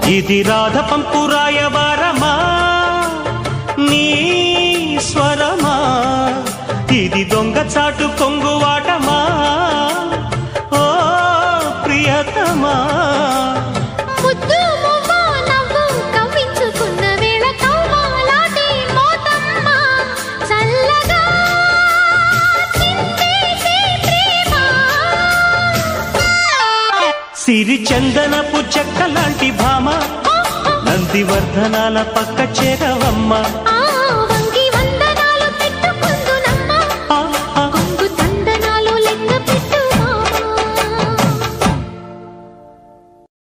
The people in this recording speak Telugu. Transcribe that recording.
ఇది రాధ పంపు రాయబారమా నీ స్వరమా ఇది దొంగ చాటు కొంగువాటమా ఓ ప్రియతమా సిరి చందనపు చెక్క లాంటి భామ నందివర్ధనాల పక్క చేరవమ్మ